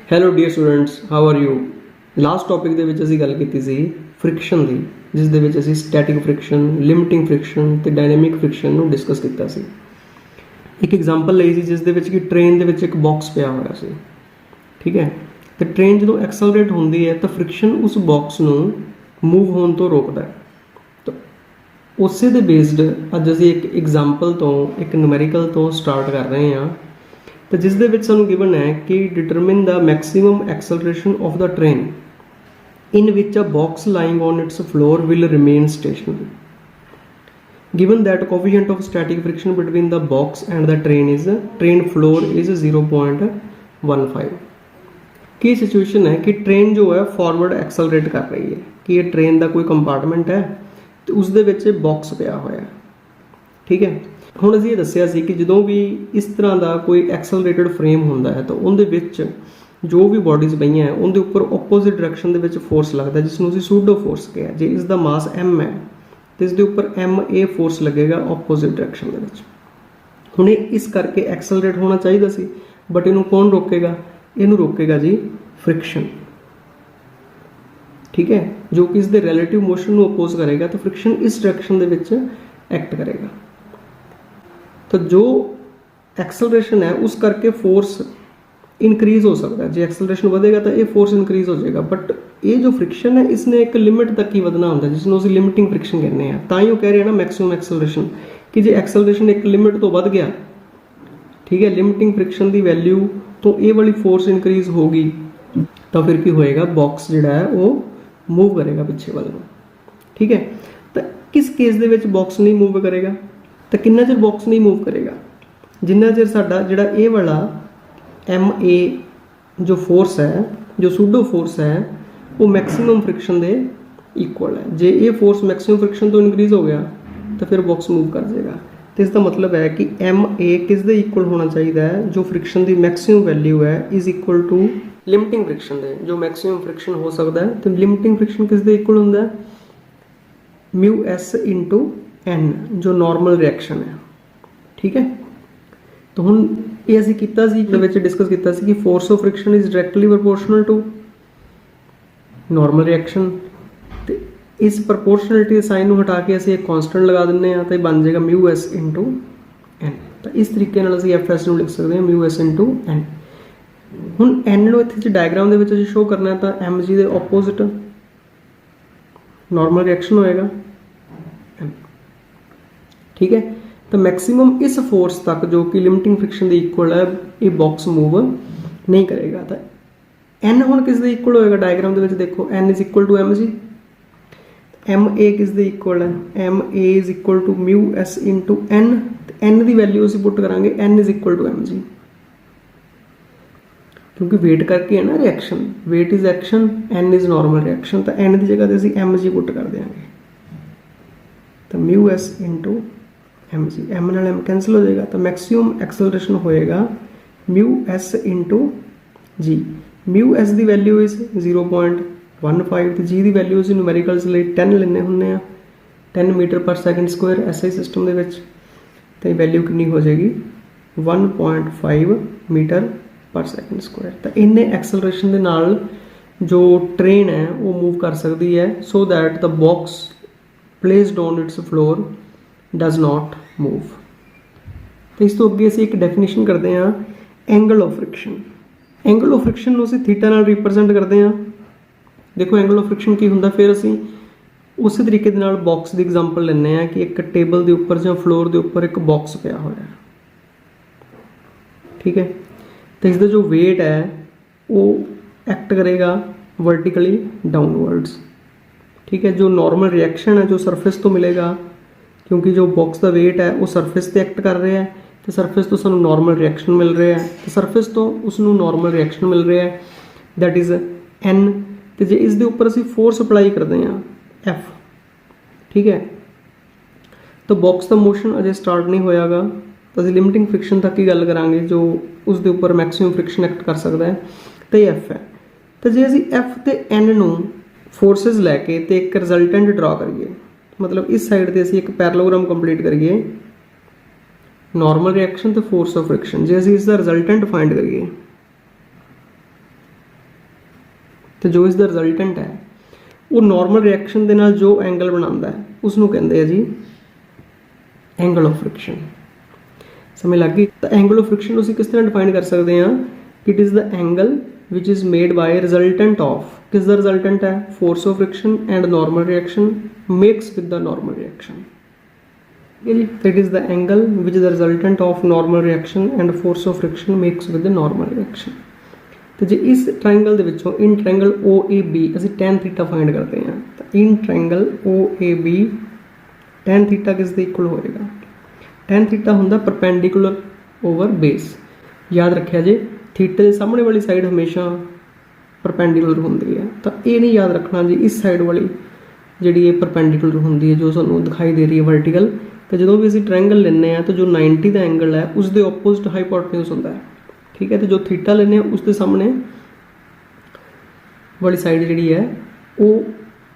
Hello dear students, how are you. Last topic ਦੇ ਵਿੱਚ ਅਸੀਂ ਗੱਲ ਕੀਤੀ ਸੀ ਫ੍ਰਿਕਸ਼ਨ ਦੀ, ਜਿਸ ਦੇ ਵਿੱਚ ਅਸੀਂ ਸਟੈਟਿਕ ਫ੍ਰਿਕਸ਼ਨ, ਲਿਮਿਟਿੰਗ ਫ੍ਰਿਕਸ਼ਨ ਤੇ ਡਾਇਨਾਮਿਕ ਫ੍ਰਿਕਸ਼ਨ ਨੂੰ ਡਿਸਕਸ ਕੀਤਾ ਸੀ। ਇੱਕ ਐਗਜ਼ਾਮਪਲ ਲਈ ਸੀ ਜਿਸ ਦੇ ਵਿੱਚ ਕਿ ਟ੍ਰੇਨ ਦੇ ਵਿੱਚ ਇੱਕ ਬਾਕਸ ਪਿਆ ਹੋਇਆ ਸੀ, ਠੀਕ ਹੈ। ਤੇ ਟ੍ਰੇਨ ਜਦੋਂ ਐਕਸਲਰੇਟ ਹੁੰਦੀ ਹੈ ਤਾਂ ਫ੍ਰਿਕਸ਼ਨ ਉਸ ਬਾਕਸ ਨੂੰ ਮੂਵ ਹੋਣ ਤੋਂ ਰੋਕਦਾ ਹੈ। ਤਾਂ ਉਸੇ ਦੇ ਬੇਸਡ ਅੱਜ ਅਸੀਂ ਇੱਕ ਐਗਜ਼ਾਮਪਲ ਤੋਂ, ਇੱਕ ਨੂਮੈਰੀਕਲ ਤੋਂ ਸਟਾਰਟ ਕਰ ਰਹੇ ਹਾਂ। तो जिस दे विच सानू गिवन है कि determine the maximum acceleration of the train in which a box lying on it's floor will remain stationery, given that coefficient of static friction between the box and the train floor is 0.15। की situation है कि train जो है forward accelerate कर रही है, कि ये ट्रेन का कोई कंपार्टमेंट है तो उस दे विच बॉक्स पिया होया है, ठीक है। ਹੁਣ ਅਸੀਂ ਇਹ ਦੱਸਿਆ ਸੀ ਕਿ ਜਦੋਂ ਵੀ ਇਸ ਤਰ੍ਹਾਂ ਦਾ ਕੋਈ ਐਕਸਲਰੇਟਡ ਫਰੇਮ ਹੁੰਦਾ ਹੈ ਤਾਂ ਉਹਦੇ ਵਿੱਚ ਜੋ ਵੀ ਬੋਡੀਜ਼ ਪਈਆਂ ਉਹਦੇ ਉੱਪਰ ਆਪੋਜ਼ਿਟ ਡਾਇਰੈਕਸ਼ਨ ਦੇ ਵਿੱਚ ਫੋਰਸ ਲੱਗਦਾ, ਜਿਸ ਨੂੰ ਅਸੀਂ ਸੂਡੋ ਫੋਰਸ ਕਿਹਾ। ਜੇ ਇਸ ਦਾ ਮਾਸ m ਹੈ ਤੇ ਇਸ ਦੇ ਉੱਪਰ ma ਫੋਰਸ ਲੱਗੇਗਾ ਆਪੋਜ਼ਿਟ ਡਾਇਰੈਕਸ਼ਨ ਦੇ ਵਿੱਚ। ਹੁਣ ਇਹ ਇਸ ਕਰਕੇ ਐਕਸਲਰੇਟ ਹੋਣਾ ਚਾਹੀਦਾ ਸੀ, ਬਟ ਇਹਨੂੰ ਕੌਣ ਰੋਕੇਗਾ? ਇਹਨੂੰ ਰੋਕੇਗਾ ਜੀ ਫ੍ਰਿਕਸ਼ਨ, ਠੀਕ ਹੈ, ਜੋ ਕਿ ਇਸ ਦੇ ਰਿਲੇਟਿਵ ਮੋਸ਼ਨ ਨੂੰ ਅਪੋਜ਼ ਕਰੇਗਾ। ਤਾਂ ਫ੍ਰਿਕਸ਼ਨ ਇਸ ਡਾਇਰੈਕਸ਼ਨ ਦੇ ਵਿੱਚ ਐਕਟ ਕਰੇਗਾ। तो जो एक्सेलरेशन है उस करके फोर्स इंक्रीज हो सकता है। जो एक्सेलरेशन बढ़ेगा तो ये फोर्स इंक्रीज हो जाएगा, बट ये जो फ्रिक्शन है इसने एक लिमिट तक ही ਵਧਣਾ ਹੁੰਦਾ, जिसਨੂੰ ਅਸੀਂ लिमिटिंग फ्रिक्शन कहते हैं। ਤਾਂ ਹੀ ਉਹ ਕਹਿ ਰਹੇ ਨਾ मैक्सिमम एक्सेलरेशन, कि जे एक्सेलरेशन एक लिमिट तो बढ़ गया, ठीक है, लिमिटिंग फ्रिक्शन की वैल्यू तो ये वाली फोर्स इंक्रीज होगी, तो फिर की होएगा बॉक्स जिहड़ा है वो मूव करेगा पिछे वाल ਨੂੰ, ठीक है। तो किस केस ਦੇ ਵਿੱਚ बॉक्स नहीं मूव करेगा? तो किन्ना चिर बॉक्स नहीं मूव करेगा? जिन्ना चिर साडा जिहड़ा ये वाला ma जो फोर्स है, जो सूडो फोर्स है, वो मैक्सिमम फ्रिक्शन दे इक्वल है। जे ये फोर्स मैक्सिमम फ्रिक्शन तो इंक्रीज हो गया तो फिर बॉक्स मूव कर जाएगा। तो इसका मतलब है कि ma किस दे इक्वल होना चाहिए है? जो फ्रिक्शन की मैक्सिमम वैल्यू है is equal to limiting friction दे, जो मैक्सिमम फ्रिक्शन हो सकता है। तो लिमिटिंग फ्रिक्शन किस दे इक्वल होंदा है? म्यू एस इंटू एन, जो नॉर्मल रिएक्शन है, ठीक है। तो हुण ये असीं कीता सी, इहदे विच डिस्कस कीता सी कि force of friction is directly proportional to normal reaction. तो इस प्रोपोर्शनलिटी साइन नूं हटा के असीं एक कॉन्स्टेंट लगा दिंदे आ तो बन जाएगा म्यू एस इंटू एन। तो इस तरीके नाल असीं एफ एस नूं लिख सकते हैं म्यू एस इंटू एन। हुण एन नूं इत्थे डायग्राम दे विच असीं शो करना है, तो एम जी दे ओपोजिट नॉर्मल रिएक्शन होएगा, ठीक है। तो मैक्सिमम इस फोर्स तक जो कि लिमिटिंग फ्रिक्शन के इक्वल है, ये बॉक्स मूव नहीं करेगा। तो एन हुण किस दे इक्वल होएगा? डायग्राम दे विच देखो N is equal to M G. M A किस दे इक्वल है? M A is equal to mu S into N. N की वैल्यू असीं पुट करांगे N is equal to M G, क्योंकि वेट करके है ना reaction, weight is action, N is normal reaction. तो एन की जगह असीं एम जी पुट कर देंगे। तो mu S into M G, M नाल एम कैंसिल हो जाएगा। तो मैक्सिमम एक्सेलरेशन होएगा म्यू एस इंटू जी। म्यू एस की वैल्यू इज 0.15, तो जी की वैल्यू असीं न्यूमेरिकल्स लिए 10 लेने हुंदे आ, 10 मीटर पर सैकेंड स्क्वायर एसआई सिस्टम दे विच। तो वैल्यू कितनी हो जाएगी? 1.5 मीटर पर सैकेंड स्क्वायर। तो इन्ने एक्सेलरेशन के नाल जो ट्रेन है वो मूव कर सकती है, so that the box placed on its floor does not move। तो इस तो अगे असीं एक डेफिनेशन करते हैं angle of friction. Angle of friction असीं थीटा नाल रिप्रजेंट करते हैं। देखो एंगल ऑफ फ्रिक्शन की हुंदा, फिर असीं उस तरीके दे नाल बॉक्स की एग्जाम्पल लैंदे हैं कि एक टेबल के उपर जां फ्लोर के उपर एक बॉक्स पिया होया है, ठीक है। तो इसका जो वेट है वो एक्ट करेगा वर्टिकली डाउनवर्ड्स, ठीक है। जो नॉर्मल रिएक्शन है जो सरफेस तो मिलेगा, क्योंकि जो बॉक्स का वेट है वो सरफेस से एक्ट कर रहा है, तो सरफेस तो सानू नॉर्मल रिएक्शन मिल रहा है, तो सरफेस तो उसनू नॉर्मल रिएक्शन मिल रहा है, दैट इज़ एन। तो जे इस दे उपर असीं फोर्स अप्लाई करते हैं एफ, ठीक है, तो बॉक्स का मोशन अजे स्टार्ट नहीं होयागा। तो असीं लिमिटिंग फ्रिक्शन तक ही गल करांगे, जो उस दे उपर मैक्सिमम फ्रिक्शन एक्ट कर सकता है, तो ये एफ है। तो जे असीं एफ ते एन नूं फोर्सेस लैके तो एक रिजल्टेंट ड्रॉ करिए, मतलब इस साइड से असीं एक पैरेललोग्राम कंप्लीट करिए, नॉर्मल रिएक्शन तो फोर्स ऑफ फ्रिक्शन। जे असीं इसका रिजल्टेंट फाइंड करिए तो जो इसका रिजल्टेंट है वो नॉर्मल रिएक्शन के नाल जो एंगल बनाता है उसनों कहते हैं जी एंगल ऑफ फ्रिक्शन। समझ लग गई। तो एंगल ऑफ फ्रिक्शन ਅਸੀਂ किस तरह डिफाइन कर सकते हैं? It is the angle which is made by resultant of, किस द रिजल्टेंट है? Force of friction and normal reaction mix with the normal reaction. ठीक है जी। तो it is the angle which is the resultant of normal reaction and force of friction mix with the normal reaction. तो जो इस triangle के विचों in triangle O A B असीं tan थीटा फाइंड करते हैं। तो in triangle O A B tan theta किस दे इक्वल होएगा? tan थीटा हुंदा परपेंडिकुलर ओवर बेस। याद रखिया जे थीटे के सामने वाली साइड हमेशा परपेंडिकुलर होंदी है। तो ये नहीं याद रखना जी इस साइड वाली जिहड़ी परपेंडिकुलर होंदी है जो सानूं दिखाई दे रही है वर्टिकल। तो जो भी असीं ट्रायंगल लैंदे आ तो जो 90 का एंगल है उसके ओपोजिट हाइपोटेन्यूज होंदा है। ठीक है। तो जो थीटा लेने उसके सामने वाली साइड जी है वो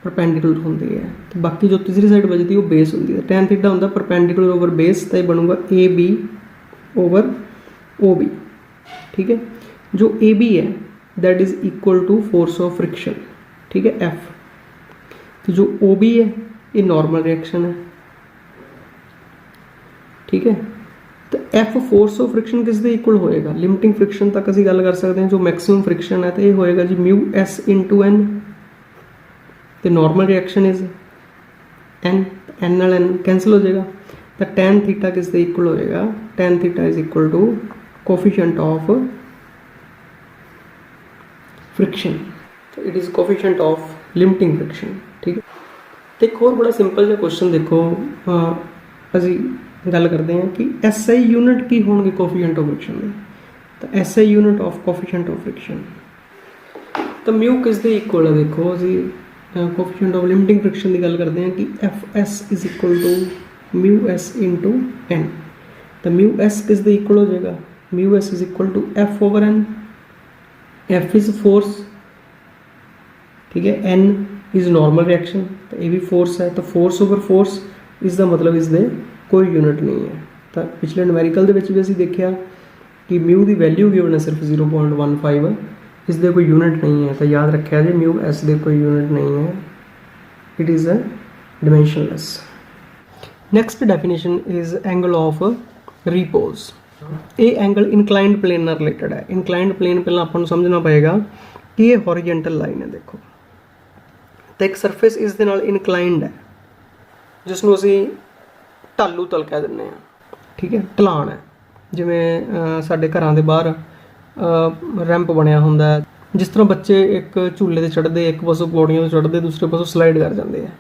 परपेंडिकुलर होंदी है। तो बाकी जो तीसरी साइड बचती है वो बेस होंदी है। tan थीटा होंदा परपेंडिकुलर ओवर बेस, तो ये बनूगा A B over O B. ठीक है। जो ए बी है that is equal to force of friction. ठीक है एफ। तो जो ओ बी है ये नॉर्मल रिएक्शन है। ठीक है। तो एफ फोर्स ऑफ फ्रिक्शन किस दे इक्वल होएगा? लिमिटिंग फ्रिक्शन तक असीं गल कर सकते हैं। जो मैक्सिमम फ्रिक्शन है तो ये होएगा जी म्यू एस इंटू एन। तो normal reaction is N, N नाल एन कैंसल हो जाएगा। तो tan थीटा किस दे इक्वल होएगा? tan theta is equal to coefficient of friction. तो it is coefficient of limiting friction. ठीक है। तो एक और बड़ा सिंपल जिहा क्वेश्चन देखो, असीं गल करते हैं कि SI यूनिट की होंगे कोफिशिएंट ऑफ फ्रिक्शन में। तो SI unit of coefficient of friction तो म्यू किस दे इक्वल है? देखो असी कोफिशिएंट ऑफ लिमिटिंग फ्रिक्शन की गल करते हैं कि FS is equal to mu S into N. तो म्यू एस किस दे इक्वल हो जाएगा? Mu S is equal to F over N. F is force. ठीक है। एन इज नॉर्मल रिएक्शन, तो ये भी फोर्स है। तो फोर्स ओवर फोर्स इसका मतलब इसदे कोई यूनिट नहीं है। तो पिछले न्यूमेरिकल दे विच भी असीं देखिया कि म्यू की वैल्यू गिवन है सिर्फ 0.15, इसदे कोई यूनिट नहीं है। तो याद रखिया जी म्यू एस दे कोई यूनिट नहीं है, it is a dimensionless. Next definition is angle of repose. ये एंगल इनकलाइंड प्लेन नाल रिलेटेड है। इनकलाइंड प्लेन पहले आपां नूं समझना पएगा कि ये हॉरिजेंटल लाइन है। देखो तो एक सरफेस इस दे नाल इनकलाइंड है जिसनूं असीं ढालू तल कह दिंदे आ। ठीक है। ढलान है जिवें साडे घरां दे बाहर रैंप बनया हुंदा है, जिस तरह बच्चे एक झूले ते चढ़दे, एक पासों पौड़ियां ते चढ़दे, दूसरे पासों स्लाइड कर जाते हैं।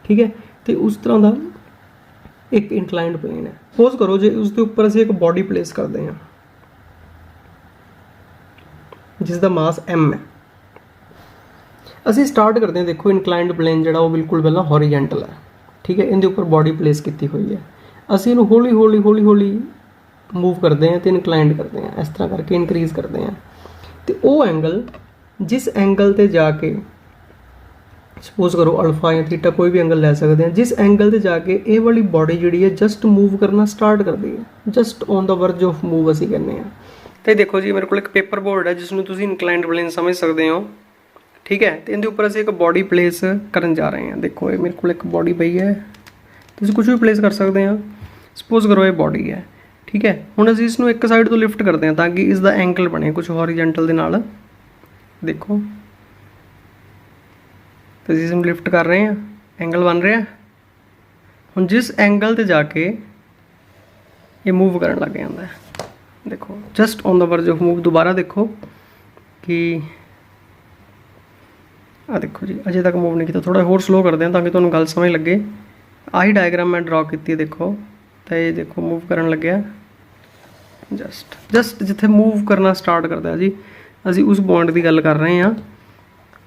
ठीक है। तो उस तरह का एक इनकलाइंड प्लेन है। सपोज करो जे उसके उपर असीं एक बॉडी प्लेस करते हैं जिसका मास m है। असीं स्टार्ट करते हैं, देखो इनकलाइंड प्लेन जिहड़ा वो बिल्कुल पहला हॉरिजेंटल है। ठीक है। इनके उपर बॉडी प्लेस की हुई है। असीं इहनूं हौली हौली हौली हौली मूव करते हैं तो इनकलाइंड करते हैं, इस तरह करके इनक्रीज़ करते हैं। तो वो एंगल जिस एंगल ते जाके सपोज करो अल्फा या थीटा कोई भी एंगल ले सकते हैं, जिस एंगल ते जाके ये वाली बॉडी जी है जस्ट मूव करना स्टार्ट करती है, just on the verge of move असीं कहने हैं। तो देखो जी मेरे को एक पेपर बोर्ड है जिसनूं तुसीं इनकलाइंड प्लेन समझ सकते हो। ठीक है। तो इनके उपर असीं एक बॉडी प्लेस करन जा रहे हैं। देखो ये मेरे को एक बॉडी पई है, तुसीं कुछ भी प्लेस कर सकते हैं। सपोज करो ये बॉडी है। ठीक है। हुण असीं इसनूं एक साइड तो लिफ्ट करते हैं ताकि इसका एंगल बने कुछ हॉरिजेंटल दे नाल। देखो तो असीं इसनूं लिफ्ट कर रहे हैं, एंगल बन रहा है। हुण जिस एंगल ते जाके ये मूव करन लग जाता है, देखो just on the verge of move. दोबारा देखो कि आ देखो जी अजे तक मूव नहीं किया, थोड़ा होर स्लो करते हैं ताकि तुहानूं गल समझ लगे। आही डायग्राम मैं ड्रॉ की, देखो तो ये देखो मूव करन लग्या। जस्ट जिथे मूव करना स्टार्ट करता है जी असी उस पॉइंट की गल कर रहे हैं।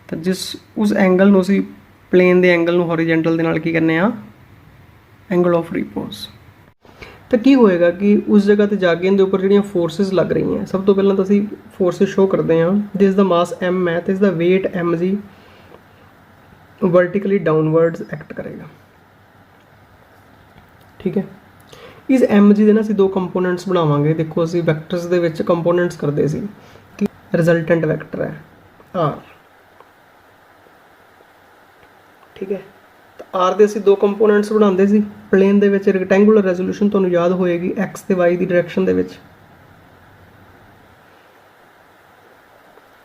तो जिस उस एंगल नूं असीं प्लेन के एंगल नूं हॉरिजेंटल दे नाल की करने आ एंगल ऑफ रिपोज। तो की होएगा कि उस जगह ते जाके इनके उपर जिहड़ियां फोर्सिस लग रही हैं, सब तो पहलां तो असीं फोर्सिस शो करते हैं। जिस दा मास m है तो इसका वेट m जी वर्टिकली डाउनवर्ड्स एक्ट करेगा। ठीक है। इस m जी दे ना असीं दो कंपोनेंट्स बनावांगे। देखो असीं वैक्टर्स दे विच कंपोनेंट्स करदे सी कि रिजल्टेंट वैक्टर है r, ठीक है। तो आर ਦੇ ਅਸੀਂ 2 ਕੰਪੋਨੈਂਟਸ ਬਣਾਉਂਦੇ ਸੀ। ਪਲੇਨ ਦੇ ਵਿੱਚ ਰੈਕਟੈਂਗੂਲਰ ਰੈਜ਼ੋਲੂਸ਼ਨ ਤੁਹਾਨੂੰ ਯਾਦ ਹੋਏਗੀ x ਤੇ y ਦੀ ਡਾਇਰੈਕਸ਼ਨ ਦੇ ਵਿੱਚ,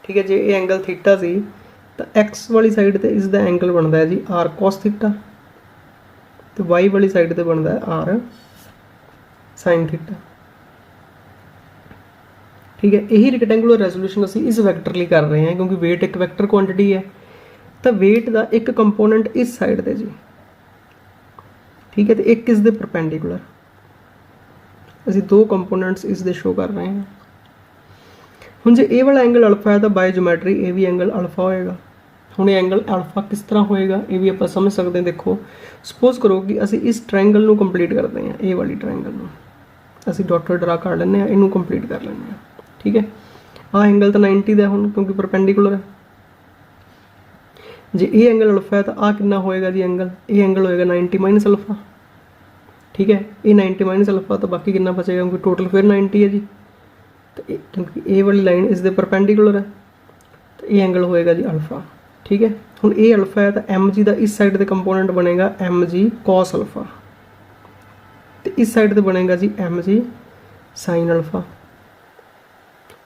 ठीक है। जे ये एंगल थीटा सी तो एक्स वाली साइड ते इसका एंगल बनता है जी आर कॉस थीटा, तो वाई वाली साइड ते बनता है आर साइन थीटा, ठीक है। यही रेक्टेंगुलर रेजोल्यूशन असी इस वैक्टर लिए कर रहे हैं क्योंकि वेट एक वैक्टर क्वांटिटी है। तो वेट का एक कंपोनेंट इस साइड ते जी, ठीक है, तो एक इस दे परपेंडिकुलर, असी 2 कंपोनेंट्स इस दे शो कर रहे हैं। ਹੁਣ ਜੇ ਇਹ ਵਾਲਾ ਐਂਗਲ ਅਲਫਾ ਹੈ ਤਾਂ ਬਾਈ ਜਿਓਮੈਟਰੀ ਇਹ ਵੀ ਐਂਗਲ ਅਲਫਾ ਹੋਏਗਾ। ਹੁਣ ਇਹ ਐਂਗਲ ਅਲਫਾ ਕਿਸ ਤਰ੍ਹਾਂ ਹੋਏਗਾ ਇਹ ਵੀ ਆਪਾਂ ਸਮਝ ਸਕਦੇ ਹਾਂ। ਦੇਖੋ ਸਪੋਜ਼ ਕਰੋ ਕਿ ਅਸੀਂ ਇਸ ਟ੍ਰਾਇੰਗਲ ਨੂੰ ਕੰਪਲੀਟ ਕਰਦੇ ਹਾਂ, ਇਹ ਵਾਲੀ ਟ੍ਰਾਇੰਗਲ ਨੂੰ ਅਸੀਂ ਡਾਟਰ ਡਰਾ ਕਰ ਲੈਂਦੇ ਹਾਂ, ਇਹਨੂੰ ਕੰਪਲੀਟ ਕਰ ਲੈਂਦੇ ਹਾਂ, ਠੀਕ ਹੈ। ਆਹ ਐਂਗਲ ਤਾਂ 90 ਦਾ ਹੁਣ ਕਿਉਂਕਿ ਪਰਪੈਂਡੀਕੂਲਰ ਹੈ। ਜੇ ਇਹ ਐਂਗਲ ਅਲਫਾ ਹੈ ਤਾਂ ਆਹ ਕਿੰਨਾ ਹੋਏਗਾ ਜੀ ਐਂਗਲ, ਇਹ ਐਂਗਲ ਹੋਏਗਾ 90 ਮਾਈਨਸ ਅਲਫਾ, ਠੀਕ ਹੈ। ਇਹ 90 ਮਾਈਨਸ ਅਲਫਾ ਤਾਂ ਬਾਕੀ ਕਿੰਨਾ ਬਚੇਗਾ ਕਿਉਂਕਿ ਟੋਟਲ ਫਿਰ 90 है जी। तो क्योंकि ए वाली लाइन इसके परपेंडिकुलर है तो ये एंगल होएगा जी अल्फा, ठीक है। हुण ये अल्फा है तो एम जी का इस साइड का कंपोनेंट बनेगा एम जी कॉस अल्फा, तो इस साइड से बनेगा जी एम जी साइन अल्फा,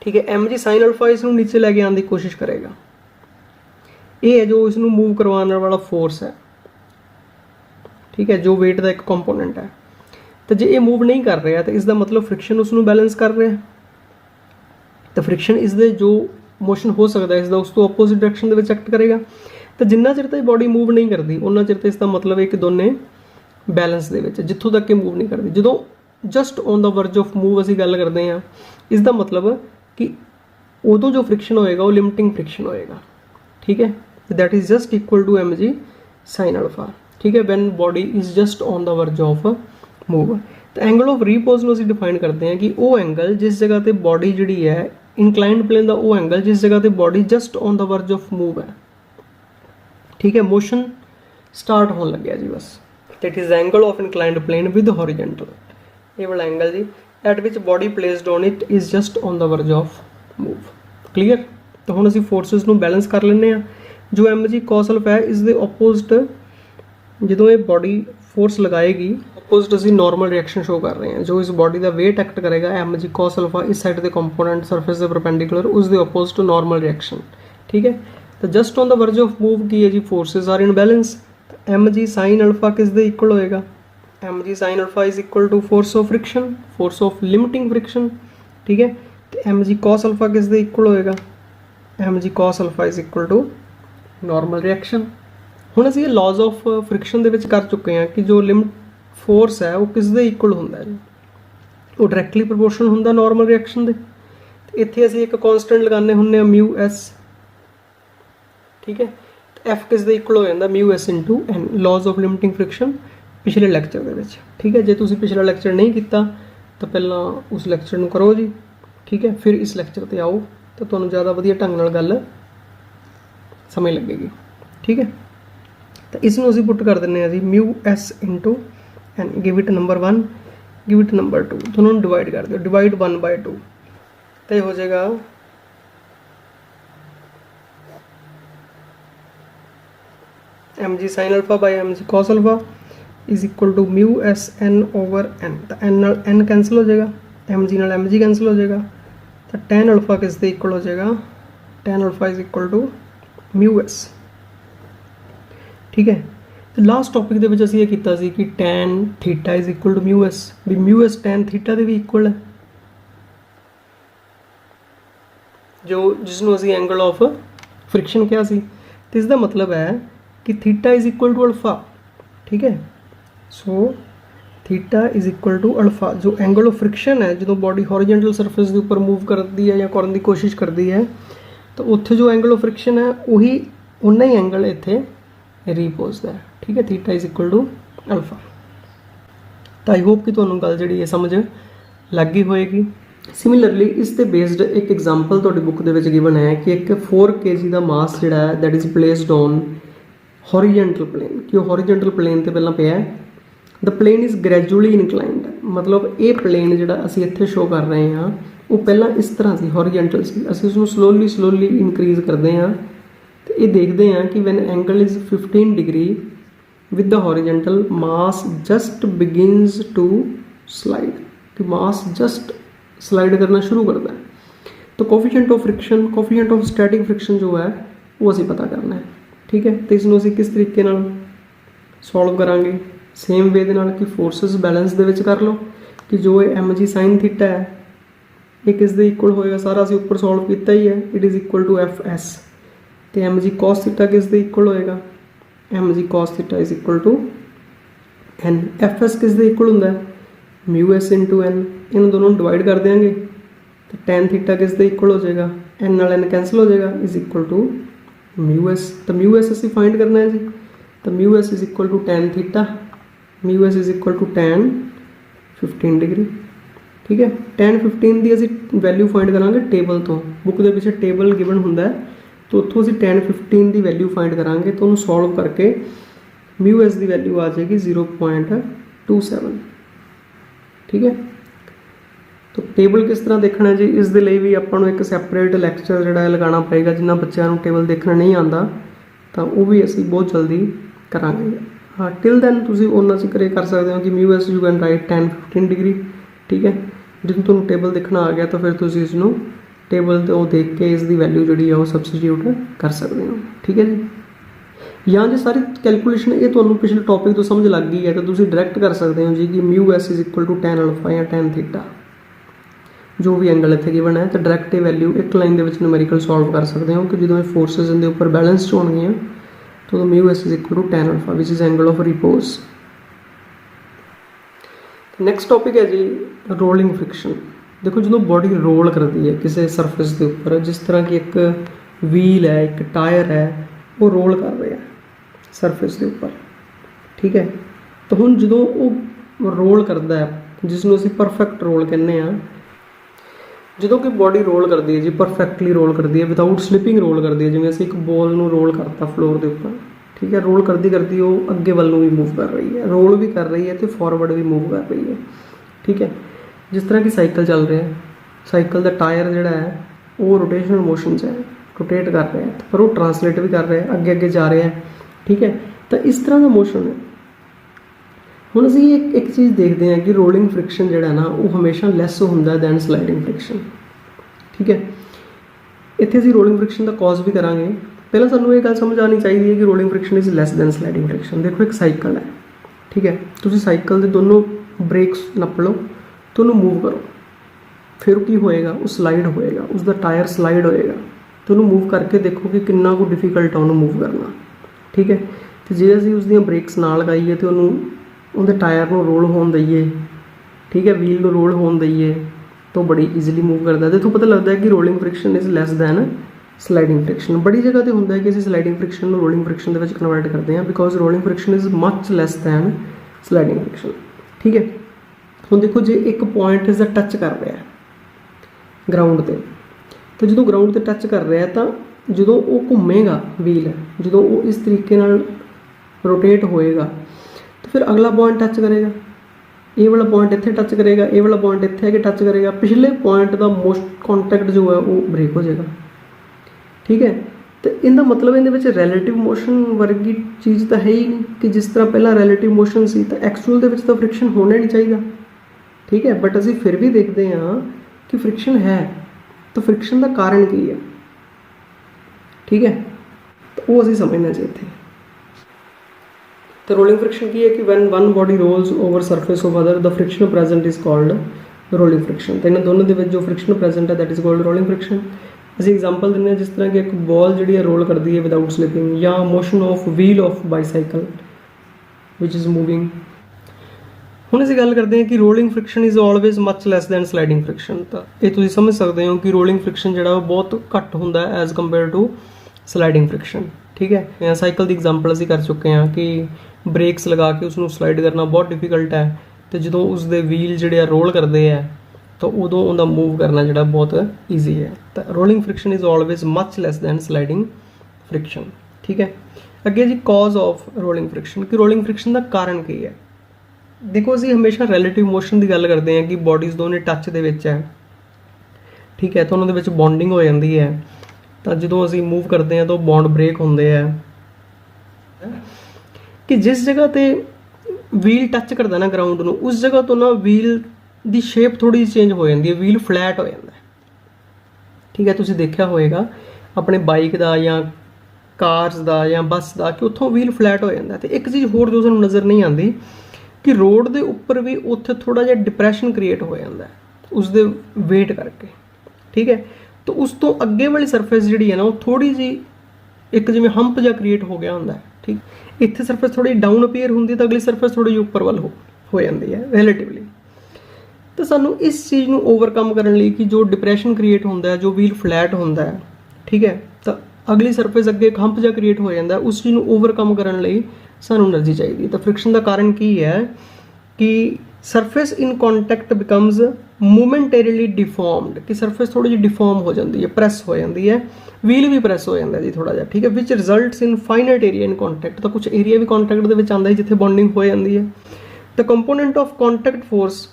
ठीक है। एम जी साइन अल्फा इसनूं नीचे लैके आने की कोशिश करेगा। ये है जो इसनूं मूव करवाने वाला फोर्स है, ठीक है, जो वेट का एक कंपोनेंट है। तो जे ये मूव नहीं कर रहा तो इसका मतलब फ्रिक्शन उसनूं बैलेंस कर रहा है। तो फ्रिक्शन इसके जो मोशन हो सकता है इसका उस तो ओपोजिट डायरेक्शन के एक्ट करेगा। तो जिन्ना चिर तक बॉडी मूव नहीं करती उन्ना चिर इसका मतलब है कि दोने बैलेंस के जितों तक मूव नहीं करती। जो just on the verge of move असी गल करते हैं इसका मतलब कि उदों जो फ्रिक्शन होएगा वो लिमिटिंग फ्रिक्शन होएगा, ठीक है। That is just equal to M G sine alpha, ठीक है, when body is just on the verge of move. तो एंगल ऑफ रीपोज में डिफाइन करते हैं कि वो एंगल जिस जगह पर बॉडी जी है इंक्लाइंड प्लेन का वो एंगल जिस जगह पर body just on the verge of move है, ठीक है, मोशन स्टार्ट होने लग गया जी बस। That is angle of inclined plane with horizontal, ये वाला एंगल जी at which body placed on it is just on the verge of move. Clear. तो हुण असीं फोर्सेस नूं बैलेंस कर लैंदे आ। जो एम जी कॉस अल्फा है इस दे ओपोजिट जो ये बॉडी फोर्स लगाएगी ओपोजिट असीं नॉर्मल रिएक्शन शो कर रहे हैं। जो इस बॉडी का वेट एक्ट करेगा एम जी कॉस अल्फा इस साइड के कंपोनेंट सरफेस के परपेंडिकुलर उसके ओपोजिट नॉर्मल रिएक्शन, ठीक है। तो just on the verge of move की है जी forces are in balance. M G sine alpha किस दे इक्वल होएगा, M G sine alpha is equal to force of friction, force of limiting friction, ठीक है। तो एम जी कॉस अल्फा किस दे इक्वल होएगा, M G cos alpha is equal to normal reaction. हुण असीं लॉज ऑफ फ्रिक्शन दे विच कर चुके हैं कि जो लिमिट फोर्स है वो किस दे इक्वल हुंदा है, वो डायरैक्टली प्रोपोर्शनल हुंदा नॉर्मल रिएक्शन दे। इत्थे असीं एक कॉन्स्टेंट लगाने हुंदे आ म्यू एस, ठीक है। तो एफ किस दे इक्वल हो जांदा mu S into N, laws of limiting friction पिछले लैक्चर दे विच, ठीक है। जे तुसीं पिछला लैक्चर नहीं कीता तो पहलां उस लैक्चर नूं करो जी, ठीक है, फिर इस लैक्चर ते आओ तो तुहानूं ज़्यादा वधिया ढंग नाल गल समझ लगेगी, ठीक है। तो इसनूं असीं पुट कर दिंदे जी mu S into N, give it number 1 give it number 2, दोनों डिवाइड कर दो, डिवाइड 1/2 तो ये हो जाएगा M G sine alpha by M G cos alpha is equal to mu S N over N. तो एन नाल एन कैंसल हो जाएगा, एम जी नाल एम जी कैंसल हो जाएगा। तो टैन अल्फा किस दे इक्वल हो जाएगा, tan alpha is equal to mu S, ठीक है। तो लास्ट टॉपिक दे विच असीं ये कीता सी कि tan theta is equal to mu S, भी म्यू एस टैन थीटा दे भी इक्वल है, जो जिसनूं असीं एंगल ऑफ फ्रिक्शन कहा सी। तो इसका मतलब है कि theta is equal to alpha, ठीक है। So theta is equal to alpha, जो एंगल ऑफ फ्रिक्शन है जो बॉडी हॉरिजेंटल सरफेस के उपर मूव करती है या करने की कोशिश करती है तो उत्थे जो एंगल ऑफ फ्रिक्शन है वही उन्ना ही एंगल इत्थे रीपोज है, ठीक है। Theta is equal to alpha. तो आई होप कि तुहानूं गल जिहड़ी है समझ लग गई होएगी। सिमिलरली इस ते बेस्ड एक एग्जाम्पल तुहाडी बुक दे विच गिवन है कि एक 4 kg का मास जिहड़ा है that is placed on horizontal plane, कि वो हॉरिजेंटल प्लेन ते पहलां पिया है। The plane is gradually inclined, मतलब ये प्लेन जिहड़ा असीं इत्थे शो कर रहे हैं वो पहलां इस तरह सी हॉरिजेंटल सी, असीं उसनूं स्लोली इनक्रीज करते हैं तो ये देखते हैं कि when angle is 15 degree with the horizontal mass just begins to slide, कि मास जस्ट स्लाइड करना शुरू करता है। तो coefficient of friction, coefficient of static friction जो है वो असीं पता करना है। ठीक है, तो इसनूं असीं किस तरीके नाल सॉल्व करांगे? सेम वे दे नाल कि फोर्सिस बैलेंस दे विच कर लो कि जो एम जी साइन थीटा है ये किस दे इक्वल होएगा, सारा असीं उपर सॉल्व किया ही है, it is equal to F S. तो एम जी कॉस थीटा किस दे इक्वल होएगा? M G cos theta is equal to N. F S किस दे इक्वल होंदा है? Mu S into N. इन दोनों डिवाइड कर देंगे तो टैन थीटा किस दे इक्वल हो जाएगा? एन नाल एन कैंसल हो जाएगा, is equal to mu S. तो म्यू एस असीं फाइंड करना है जी, तो mu S is equal to tan theta, mu S is equal to tan 15 degree. ठीक है, टैन 15 की असीं वैल्यू फाइंड करांगे टेबल तो, बुक के पिछे टेबल गिवन हुंदा है, तो उत्थों असीं टैन 15 की वैल्यू फाइंड करांगे, तो उन्होंने सॉल्व करके म्यू एस की वैल्यू आ जाएगी 0.27। ठीक है, तो टेबल किस तरह देखना है जी, इस दे लई भी आपां नूं एक सैपरेट लैक्चर जिहड़ा लगाना पएगा। जिन्हां बच्चों नूं टेबल देखना नहीं आता तो वो भी असीं बहुत जल्दी करांगे। हाँ, टिल दैन तुसीं उन्ना चिकर कर सकते हो कि mu S U can write tan 15 degree. ठीक है, जो तुहानूं टेबल देखना आ गया तो फिर तुसीं इसनूं टेबल तो देख के इसकी वैल्यू जी है वो सबसटीट्यूट कर सकते हो। ठीक है जी, या जो सारी कैलकुलेशन ये तो पिछले टॉपिक तो समझ लग गई है तो तुम डायरैक्ट कर सकते हो जी कि mu S is equal to tan alpha या टैन थीटा, जो भी एंगल इतने गिवन है, तो डायरैक्ट ये वैल्यू एक लाइन के न्यूमेरिकल सॉल्व कर सकते हो कि जो फोर्सिस इनके उपर बैलेंस होणगियां तो mu S is equal to tan alpha which is angle of repose. Next topic है जी रोलिंग फ्रिक्शन। देखो जो बॉडी रोल करती है किसी सरफेस के उपर, जिस तरह की एक व्हील है, एक टायर है, वो रोल कर रहा है सरफेस के उपर। ठीक है, तो हुण जो वो रोल करता है जिसनों असीं परफेक्ट रोल कहने आ, जो कि बॉडी रोल करती है जी परफेक्टली रोल करती है विदाउट स्लिपिंग रोल करती है, जिवें असीं एक बॉल नूं रोल करता फ्लोर के उपर। ठीक है, रोल करती करती वो अगे वाल भी मूव कर रही है, रोल भी कर रही है तो फॉरवर्ड भी मूव कर रही है। ठीक है, जिस तरह की साइकिल चल रहा है, साइकिल का टायर जोड़ा है वो रोटेशनल मोशन है, रोटेट कर रहा है, पर वो ट्रांसलेट भी कर रहा है, अगे अगे जा रहा है। ठीक है, तो इस तरह का मोशन है। हुण असीं एक चीज़ देखते हैं कि रोलिंग फ्रिक्शन जोड़ा ना वो हमेशा लैस होंदा दैन स्लाइडिंग फ्रिक्शन। ठीक है, इत्थे असीं रोलिंग फ्रिक्शन का कॉज भी करांगे। पहले सानूं ये गल समझ आनी चाहिए है कि rolling friction is less than sliding friction. देखो एक साइकिल है, ठीक है, तुसीं साइकिल के दोनों ब्रेक्स नप लो तो उन्होंने मूव करो, फिर की होएगा, वो स्लाइड होएगा, उसका टायर स्लाइड होएगा, तो उन्होंने मूव करके देखो कि कितना को डिफिकल्ट है उन्होंने मूव करना। ठीक है, तो जे असीं उसदियां ब्रेक्स ना लगाइए तो उन्होंने टायर को रोल होने दईए, ठीक है, व्हील को रोल होने दईए तो बड़ी ईजिली मूव करता है। तो पता लगता है कि rolling friction is less than sliding friction. बड़ी जगह तो होंगे कि असीं स्लाइडिंग फ्रिक्शन को रोलिंग फ्रिक्शन के कन्वर्ट करते हैं because rolling friction is much less than sliding friction. ठीक है, हुण देखो जे एक पॉइंट इसका टच कर रहा है ग्राउंड पर, तो जो ग्राउंड पर टच कर रहा है तो जो वो घूमेगा व्हील, जो वो इस तरीके नाल रोटेट होएगा तो फिर अगला पॉइंट टच करेगा, ये वाला पॉइंट इत्थे टच करेगा, ये वाला पॉइंट इत्थे आके टच करेगा, पिछले पॉइंट का मोस्ट कॉन्टैक्ट जो है वो ब्रेक हो जाएगा। ठीक है, तो इनका मतलब ये रैलेटिव मोशन वर्गी चीज़ तो है ही नहीं कि जिस तरह पहला रैलेटिव मोशन सी तो एक्चुअल के तो फ्रिक्शन होना नहीं चाहिए। ठीक है, बट असीं फिर भी देखते हैं कि फ्रिक्शन है, तो फ्रिक्शन का कारण की है। ठीक है, तो वो असीं समझना चाहिए। तो रोलिंग फ्रिक्शन की है कि when one body rolls over surface of other the friction present is called rolling friction. तो इन्होंने दोनों के जो फ्रिक्शन प्रेजेंट है that is called rolling friction. असीं एग्जाम्पल देने जिस तरह की एक बॉल जी रोल करती है विदाउट स्लिपिंग, या motion of wheel of bicycle which is moving. हुण असीं गल करते हैं कि rolling friction is always much less than sliding friction. तो ये तुसीं समझ सकते हो कि रोलिंग फ्रिक्शन जिहड़ा बहुत घट हुंदा है as compare to sliding friction. ठीक है, साइकिल की एग्जाम्पल असीं कर चुके हैं कि ब्रेक्स लगा के उसनूं स्लाइड करना बहुत डिफिकल्ट है, तो जो उसके व्हील जिहड़े रोल करते हैं तो उदों उनका मूव करना जिहड़ा बहुत ईजी है। तो rolling friction is always much less than sliding friction. ठीक है, अगे जी कॉज ऑफ रोलिंग फ्रिक्शन कि रोलिंग फ्रिक्शन का कारण की है। देखो असीं हमेशा रैलेटिव मोशन की गल करते हैं कि बॉडीज़ दोनों टच दे विच है। ठीक है, तो उन्होंने बॉन्डिंग हो जाती है, ਤਾਂ ਜਦੋਂ ਅਸੀਂ ਮੂਵ ਕਰਦੇ ਹਾਂ ਤਾਂ ਬੌਂਡ ਬ੍ਰੇਕ ਹੁੰਦੇ ਆ ਕਿ ਜਿਸ ਜਗ੍ਹਾ ਤੇ ਵੀਲ ਟੱਚ ਕਰਦਾ ਨਾ ਗਰਾਊਂਡ ਨੂੰ ਉਸ ਜਗ੍ਹਾ ਤੋਂ ਨਾ ਵੀਲ ਦੀ ਸ਼ੇਪ ਥੋੜੀ ਜਿਹੀ ਚੇਂਜ ਹੋ ਜਾਂਦੀ ਹੈ, ਵੀਲ ਫਲੈਟ ਹੋ ਜਾਂਦਾ। ਠੀਕ ਹੈ, ਤੁਸੀਂ ਦੇਖਿਆ ਹੋਏਗਾ ਆਪਣੇ ਬਾਈਕ ਦਾ ਜਾਂ ਕਾਰਸ ਦਾ ਜਾਂ ਬੱਸ ਦਾ ਕਿ ਉੱਥੋਂ ਵੀਲ ਫਲੈਟ ਹੋ ਜਾਂਦਾ। ਤੇ ਇੱਕ ਚੀਜ਼ ਹੋਰ ਜੋ ਸਾਨੂੰ ਨਜ਼ਰ ਨਹੀਂ ਆਉਂਦੀ ਕਿ ਰੋਡ ਦੇ ਉੱਪਰ ਵੀ ਉੱਥੇ ਥੋੜਾ ਜਿਹਾ ਡਿਪਰੈਸ਼ਨ ਕ੍ਰੀਏਟ ਹੋ ਜਾਂਦਾ ਉਸ ਦੇ ਵੇਟ ਕਰਕੇ। ਠੀਕ ਹੈ, ਤਾਂ ਉਸ ਤੋਂ ਅੱਗੇ ਵਾਲੀ ਸਰਫੇਸ ਜਿਹੜੀ ਹੈ ਨਾ ਉਹ ਥੋੜੀ ਜਿਹੀ ਇੱਕ ਜਿਵੇਂ ਹੰਪ ਜਿਹਾ ਕ੍ਰੀਏਟ ਹੋ ਗਿਆ ਹੁੰਦਾ। ਠੀਕ, ਇੱਥੇ ਸਰਫੇਸ ਥੋੜੀ ਡਾਊਨ ਅਪੀਅਰ ਹੁੰਦੀ ਤਾਂ ਅਗਲੀ ਸਰਫੇਸ ਥੋੜੀ ਜਿਹੀ ਉੱਪਰ ਵੱਲ ਹੋ ਜਾਂਦੀ ਹੈ ਰਿਲੇਟਿਵਲੀ। ਤਾਂ ਸਾਨੂੰ ਇਸ ਚੀਜ਼ ਨੂੰ ਓਵਰਕਮ ਕਰਨ ਲਈ ਕਿ ਜੋ ਡਿਪਰੈਸ਼ਨ ਕ੍ਰੀਏਟ ਹੁੰਦਾ ਹੈ, ਜੋ ਵੀਲ ਫਲੈਟ ਹੁੰਦਾ ਹੈ, ਠੀਕ ਹੈ, ਤਾਂ ਅਗਲੀ ਸਰਫੇਸ ਅੱਗੇ ਇੱਕ ਹੰਪ ਜਿਹਾ ਕ੍ਰੀਏਟ ਹੋ ਜਾਂਦਾ। ਉਸ ਚੀਜ਼ ਨੂੰ ਓਵਰਕਮ ਕਰਨ ਲਈ ਸਾਨੂੰ એનર્ਜੀ ਚਾਹੀਦੀ। ਤਾਂ ਫ੍ਰਿਕਸ਼ਨ ਦਾ ਕਾਰਨ ਕੀ ਹੈ ਕਿ ਸਰਫੇਸ ਇਨ ਕੰਟੈਕਟ ਬਿਕਮਸ ਮੂਮੈਂਟਰੀਲੀ ਡਿਫਾਰਮਡ, ਕਿ ਸਰਫੇਸ ਥੋੜੀ ਜਿਹੀ ਡਿਫਾਰਮ ਹੋ ਜਾਂਦੀ ਹੈ, ਪ੍ਰੈਸ ਹੋ ਜਾਂਦੀ ਹੈ, ਵੀਲ ਵੀ ਪ੍ਰੈਸ ਹੋ ਜਾਂਦਾ ਜੀ ਥੋੜਾ ਜਿਹਾ। ਠੀਕ ਹੈ, ਵਿਚ ਰਿਜ਼ਲਟਸ ਇਨ ਫਾਈਨਾਈਟ ਏਰੀਆ ਇਨ ਕੰਟੈਕਟ, ਤਾਂ ਕੁਝ ਏਰੀਆ ਵੀ ਕੰਟੈਕਟ ਦੇ ਵਿੱਚ ਆਉਂਦਾ ਹੈ ਜਿੱਥੇ ਬੌਂਡਿੰਗ ਹੋ ਜਾਂਦੀ ਹੈ। ਤਾਂ component of contact force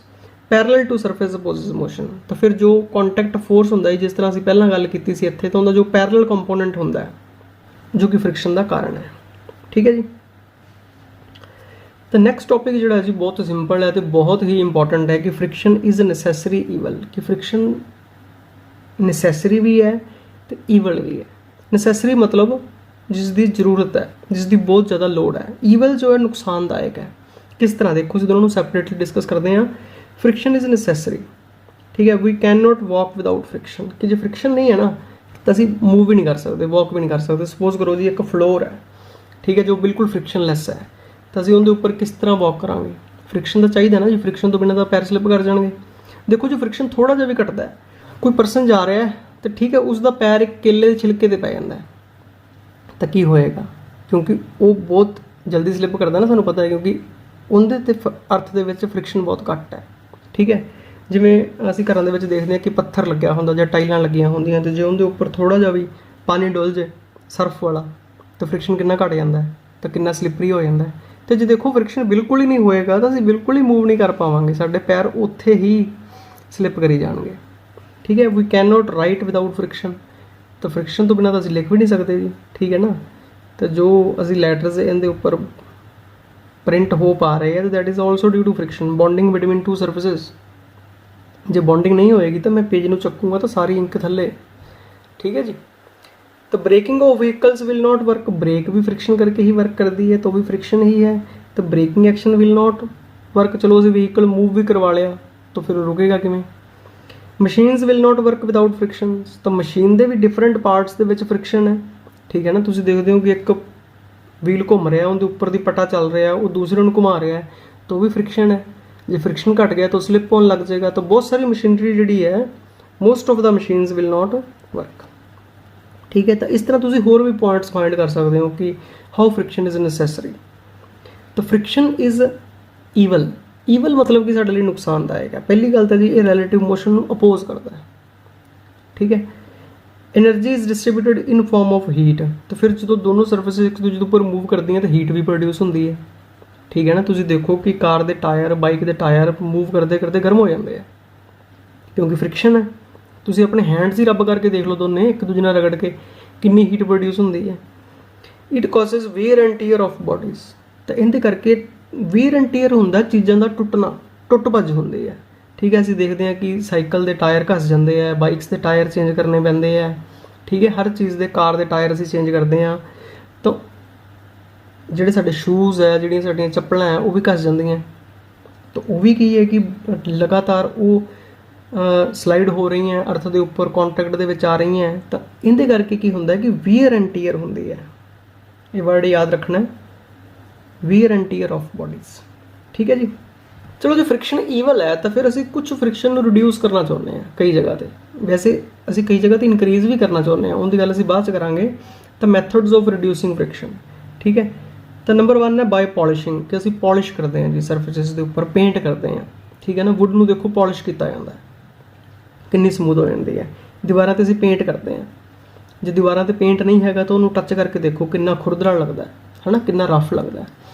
parallel to surface opposite motion, ਤਾਂ ਫਿਰ ਜੋ ਕੰਟੈਕਟ ਫੋਰਸ ਹੁੰਦਾ ਹੈ ਜਿਸ ਤਰ੍ਹਾਂ ਅਸੀਂ ਪਹਿਲਾਂ ਗੱਲ ਕੀਤੀ ਸੀ ਇੱਥੇ, ਤਾਂ ਉਹਦਾ ਜੋ ਪੈਰਲਲ ਕੰਪੋਨੈਂਟ ਹੁੰਦਾ ਹੈ ਜੋ ਕਿ ਫ੍ਰਿਕਸ਼ਨ ਦਾ ਕਾਰਨ ਹੈ। ਠੀਕ ਹੈ ਜੀ। ਤਾਂ ਨੈਕਸਟ ਟੌਪਿਕ ਜਿਹੜਾ ਜੀ ਬਹੁਤ ਸਿੰਪਲ ਹੈ ਤੇ ਬਹੁਤ ਹੀ ਇੰਪੋਰਟੈਂਟ ਹੈ ਕਿ friction is a necessary evil, ਕਿ ਫ੍ਰਿਕਸ਼ਨ ਨੈਸੈਸਰੀ ਵੀ ਹੈ ਤੇ ਈਵਲ ਵੀ ਹੈ। ਨੈਸੈਸਰੀ ਮਤਲਬ ਜਿਸ ਦੀ ਜ਼ਰੂਰਤ ਹੈ, ਜਿਸ ਦੀ ਬਹੁਤ ਜ਼ਿਆਦਾ ਲੋੜ ਹੈ। ਈਵਲ ਜੋ ਹੈ ਨੁਕਸਾਨਦਾਇਕ ਹੈ। ਕਿਸ ਤਰ੍ਹਾਂ ਦੇਖੋ, ਅਸੀਂ ਦੋਨੋਂ ਨੂੰ ਸੈਪਰੇਟਲੀ ਡਿਸਕਸ ਕਰਦੇ ਹਾਂ। ਫ੍ਰਿਕਸ਼ਨ ਇਜ਼ ਨੈਸੈਸਰੀ, ਠੀਕ ਹੈ, we can not walk without friction, ਕਿ ਜੇ ਫ੍ਰਿਕਸ਼ਨ ਨਹੀਂ ਹੈ ਨਾ ਤਾਂ ਅਸੀਂ ਮੂਵ ਵੀ ਨਹੀਂ ਕਰ ਸਕਦੇ, ਵਾਕ ਵੀ ਨਹੀਂ ਕਰ ਸਕਦੇ। ਸਪੋਜ਼ ਕਰੋ ਜੀ ਇੱਕ ਫਲੋਰ ਹੈ, ਠੀਕ ਹੈ, ਜੋ ਬਿਲਕੁਲ ਫ੍ਰਿਕਸ਼ਨਲੈਸ ਹੈ, ਤਾਂ ਅਸੀਂ ਉਹਦੇ ਉੱਪਰ ਕਿਸ ਤਰ੍ਹਾਂ ਵਾਕ ਕਰਾਂਗੇ? ਫ੍ਰਿਕਸ਼ਨ ਤਾਂ ਚਾਹੀਦਾ ਨਾ ਜੀ, ਫ੍ਰਿਕਸ਼ਨ ਤੋਂ ਬਿਨਾਂ ਤਾਂ ਪੈਰ ਸਲਿੱਪ ਕਰ ਜਾਣਗੇ। ਦੇਖੋ ਜੀ ਫ੍ਰਿਕਸ਼ਨ ਥੋੜਾ ਜਿਹਾ ਵੀ ਘਟਦਾ ਹੈ, ਕੋਈ ਪਰਸਨ ਜਾ ਰਿਹਾ ਹੈ ਤਾਂ ਠੀਕ ਹੈ, ਉਸ ਦਾ ਪੈਰ ਇੱਕ ਕੇਲੇ ਦੇ ਛਿਲਕੇ 'ਤੇ ਪੈ ਜਾਂਦਾ ਹੈ ਤਾਂ ਕੀ ਹੋਏਗਾ? ਕਿਉਂਕਿ ਉਹ ਬਹੁਤ ਜਲਦੀ ਸਲਿੱਪ ਕਰਦਾ ਨਾ, ਸਾਨੂੰ ਪਤਾ ਹੈ, ਕਿਉਂਕਿ ਉਹਦੇ 'ਤੇ ਅਰਥ ਦੇ ਵਿੱਚ ਫ੍ਰਿਕਸ਼ਨ ਬਹੁਤ ਘੱਟ ਹੈ। ਠੀਕ ਹੈ, ਜਿਵੇਂ ਅਸੀਂ ਘਰਾਂ ਦੇ ਵਿੱਚ ਦੇਖਦੇ ਹਾਂ ਕਿ ਪੱਥਰ ਲੱਗਿਆ ਹੁੰਦਾ ਜਾਂ ਟਾਈਲਾਂ ਲੱਗੀਆਂ ਹੁੰਦੀਆਂ, ਅਤੇ ਜੇ ਉਹਦੇ ਉੱਪਰ ਥੋੜ੍ਹਾ ਜਿਹਾ ਵੀ ਪਾਣੀ ਡੁੱਲ ਜੇ ਸਰਫ ਵਾਲਾ ਤਾਂ ਫ੍ਰਿਕਸ਼ਨ ਕਿੰਨਾ ਘੱਟ ਜਾਂਦਾ ਹੈ, ਤਾਂ ਕਿੰਨਾ ਸਲਿੱਪਰੀ ਹੋ ਜਾਂਦਾ ਹੈ। ਅਤੇ ਜੇ ਦੇਖੋ ਫ੍ਰਿਕਸ਼ਨ ਬਿਲਕੁਲ ਹੀ ਨਹੀਂ ਹੋਏਗਾ ਤਾਂ ਅਸੀਂ ਬਿਲਕੁਲ ਹੀ ਮੂਵ ਨਹੀਂ ਕਰ ਪਾਵਾਂਗੇ, ਸਾਡੇ ਪੈਰ ਉੱਥੇ ਹੀ ਸਲਿੱਪ ਕਰੀ ਜਾਣਗੇ। ਠੀਕ ਹੈ, we can not write without friction, ਤਾਂ ਫ੍ਰਿਕਸ਼ਨ ਤੋਂ ਬਿਨਾਂ ਤਾਂ ਅਸੀਂ ਲਿਖ ਵੀ ਨਹੀਂ ਸਕਦੇ ਜੀ। ਠੀਕ ਹੈ ਨਾ, ਤਾਂ ਜੋ ਅਸੀਂ ਲੈਟਰਸ ਇਹਦੇ ਉੱਪਰ ਪ੍ਰਿੰਟ ਹੋ ਪਾ ਰਹੇ ਹੈ that is also due to friction, bonding between two surfaces. ਜੇ ਬੌਂਡਿੰਗ ਨਹੀਂ ਹੋਏਗੀ ਤਾਂ ਮੈਂ ਪੇਜ ਨੂੰ ਚੱਕੂੰਗਾ ਤਾਂ ਸਾਰੀ ਇੰਕ ਥੱਲੇ। ਠੀਕ ਹੈ ਜੀ। ਤਾਂ braking of vehicles will not work, brake ਵੀ ਫ੍ਰਿਕਸ਼ਨ ਕਰਕੇ ਹੀ ਵਰਕ ਕਰਦੀ ਹੈ, ਤਾਂ ਉਹ ਵੀ ਫ੍ਰਿਕਸ਼ਨ ਹੀ ਹੈ। ਤਾਂ breaking action will not work, ਚਲੋ ਅਸੀਂ ਵਹੀਕਲ ਮੂਵ ਵੀ ਕਰਵਾ ਲਿਆ ਤਾਂ ਫਿਰ ਰੁਕੇਗਾ ਕਿਵੇਂ? Machines will not work without friction, ਤਾਂ ਮਸ਼ੀਨ ਦੇ ਵੀ ਡਿਫਰੈਂਟ ਪਾਰਟਸ ਦੇ ਵਿੱਚ ਫ੍ਰਿਕਸ਼ਨ ਹੈ। ਠੀਕ ਹੈ ਨਾ, ਤੁਸੀਂ ਦੇਖਦੇ ਹੋ ਕਿ ਇੱਕ ਵੀਲ ਘੁੰਮ ਰਿਹਾ, ਉਹਦੇ ਉੱਪਰ ਦੀ ਪਟਾ ਚੱਲ ਰਿਹਾ, ਉਹ ਦੂਸਰੇ ਨੂੰ ਘੁਮਾ ਰਿਹਾ, ਤਾਂ ਉਹ ਵੀ ਫ੍ਰਿਕਸ਼ਨ ਹੈ। ਜੇ ਫ੍ਰਿਕਸ਼ਨ ਘਟ ਗਿਆ ਤਾਂ ਸਲਿੱਪ ਹੋਣ ਲੱਗ ਜਾਏਗਾ। ਤਾਂ ਬਹੁਤ ਸਾਰੀ ਮਸ਼ੀਨਰੀ ਜਿਹੜੀ ਹੈ, most of the machines will not work. ਠੀਕ ਹੈ, ਤਾਂ ਇਸ ਤਰ੍ਹਾਂ ਤੁਸੀਂ ਹੋਰ ਵੀ ਪੁਆਇੰਟਸ ਫਾਈਂਡ ਕਰ ਸਕਦੇ ਹੋ ਕਿ ਹਾਊ ਫ੍ਰਿਕਸ਼ਨ ਇਜ਼ ਨੈਸੈਸਰੀ। ਤਾਂ ਫ੍ਰਿਕਸ਼ਨ ਇਜ਼ ਈਵਲ, ਈਵਲ ਮਤਲਬ ਕਿ ਸਾਡੇ ਲਈ ਨੁਕਸਾਨਦਾਇਕ ਹੈ। ਪਹਿਲੀ ਗੱਲ ਤਾਂ ਜੀ ਇਹ ਰਿਲੇਟਿਵ ਮੋਸ਼ਨ ਨੂੰ ਅਪੋਜ਼ ਕਰਦਾ ਹੈ। ਠੀਕ ਹੈ, energy is distributed in form of heat, ਤਾਂ ਫਿਰ ਜਦੋਂ ਦੋਨੋਂ ਸਰਫੇਸਿਸ ਇੱਕ ਦੂਜੇ ਦੇ ਉੱਪਰ ਮੂਵ ਕਰਦੀਆਂ ਤਾਂ ਹੀਟ ਵੀ ਪ੍ਰੋਡਿਊਸ ਹੁੰਦੀ ਹੈ। ਠੀਕ ਹੈ ਨਾ, ਤੁਸੀਂ ਦੇਖੋ ਕਿ ਕਾਰ ਦੇ ਟਾਇਰ, ਬਾਈਕ ਦੇ ਟਾਇਰ ਮੂਵ ਕਰਦੇ ਕਰਦੇ ਗਰਮ ਹੋ ਜਾਂਦੇ ਆ ਕਿਉਂਕਿ ਫ੍ਰਿਕਸ਼ਨ ਹੈ। ਤੁਸੀਂ ਆਪਣੇ ਹੈਂਡਸ ਹੀ ਰੱਬ ਕਰਕੇ ਦੇਖ ਲਓ, ਦੋਨੇ ਇੱਕ ਦੂਜੇ ਨਾਲ ਰਗੜ ਕੇ ਕਿੰਨੀ ਹੀਟ ਪ੍ਰੋਡਿਊਸ ਹੁੰਦੀ ਹੈ। It causes wear and tear of bodies, ਤਾਂ ਇਹਦੇ ਕਰਕੇ ਵੀਅਰ ਐਂਡ ਟੀਅਰ ਹੁੰਦਾ ਚੀਜ਼ਾਂ ਦਾ ਟੁੱਟਣਾ, ਟੁੱਟ ਭੱਜ ਹੁੰਦੀ ਹੈ। ਠੀਕ ਹੈ, ਅਸੀਂ ਦੇਖਦੇ ਹਾਂ ਕਿ ਸਾਈਕਲ ਦੇ ਟਾਇਰ ਘਸ ਜਾਂਦੇ ਆ, ਬਾਈਕਸ ਦੇ ਟਾਇਰ ਚੇਂਜ ਕਰਨੇ ਪੈਂਦੇ ਆ। ਠੀਕ ਹੈ, ਹਰ ਚੀਜ਼ ਦੇ, ਕਾਰ ਦੇ ਟਾਇਰ ਅਸੀਂ ਚੇਂਜ ਕਰਦੇ ਹਾਂ। ਤਾਂ ਜਿਹੜੇ ਸਾਡੇ ਸ਼ੂਜ਼ ਹੈ, ਜਿਹੜੀਆਂ ਸਾਡੀਆਂ ਚੱਪਲਾਂ ਹੈ, ਉਹ ਵੀ ਘਸ ਜਾਂਦੀਆਂ। ਤਾਂ ਉਹ ਵੀ ਕੀ ਹੈ ਕਿ ਲਗਾਤਾਰ ਉਹ ਸਲਾਈਡ ਹੋ ਰਹੀਆਂ ਅਰਥ ਦੇ ਉੱਪਰ, ਕੰਟੈਕਟ ਦੇ ਵਿੱਚ ਆ ਰਹੀਆਂ। ਤਾਂ ਇਹਦੇ ਕਰਕੇ ਕੀ ਹੁੰਦਾ ਕਿ ਵੀਅਰ ਐਂਡ ਟੀਅਰ ਹੁੰਦੀ ਹੈ। ਇਹ ਵਰਡ ਯਾਦ ਰੱਖਣਾ, wear and tear of bodies. ਠੀਕ ਹੈ ਜੀ। ਚਲੋ ਜੇ ਫ੍ਰਿਕਸ਼ਨ ਈਵਲ ਹੈ ਤਾਂ ਫਿਰ ਅਸੀਂ ਕੁਝ ਫ੍ਰਿਕਸ਼ਨ ਨੂੰ ਰਿਡਿਊਸ ਕਰਨਾ ਚਾਹੁੰਦੇ ਹਾਂ ਕਈ ਜਗ੍ਹਾ 'ਤੇ। ਵੈਸੇ ਅਸੀਂ ਕਈ ਜਗ੍ਹਾ 'ਤੇ ਇਨਕਰੀਜ਼ ਵੀ ਕਰਨਾ ਚਾਹੁੰਦੇ ਹਾਂ, ਉਹਦੀ ਗੱਲ ਅਸੀਂ ਬਾਅਦ 'ਚ ਕਰਾਂਗੇ। ਤਾਂ ਮੈਥਡਸ ਆਫ ਰਿਡਿਊਸਿੰਗ ਫ੍ਰਿਕਸ਼ਨ। ਠੀਕ ਹੈ, ਤਾਂ ਨੰਬਰ 1 ਹੈ ਬਾਏ ਪੋਲਿਸ਼ਿੰਗ, ਕਿ ਅਸੀਂ ਪੋਲਿਸ਼ ਕਰਦੇ ਹਾਂ ਜੀ ਸਰਫੇਸਿਸ ਦੇ ਉੱਪਰ, ਪੇਂਟ ਕਰਦੇ ਹਾਂ। ਠੀਕ ਹੈ ਨਾ, ਵੁੱਡ ਨੂੰ ਦੇਖੋ ਪੋਲਿਸ਼ ਕੀਤਾ ਜਾਂਦਾ, ਕਿੰਨੀ ਸਮੂਥ ਹੋ ਜਾਂਦੀ ਹੈ। ਦੀਵਾਰਾਂ 'ਤੇ ਅਸੀਂ ਪੇਂਟ ਕਰਦੇ ਹਾਂ, ਜੇ ਦੀਵਾਰਾਂ 'ਤੇ ਪੇਂਟ ਨਹੀਂ ਹੈਗਾ ਤਾਂ ਉਹਨੂੰ ਟੱਚ ਕਰਕੇ ਦੇਖੋ ਕਿੰਨਾ ਖੁਰਦਰਾ ਲੱਗਦਾ ਹੈ ਨਾ, ਕਿੰਨਾ ਰਫ ਲੱਗਦਾ।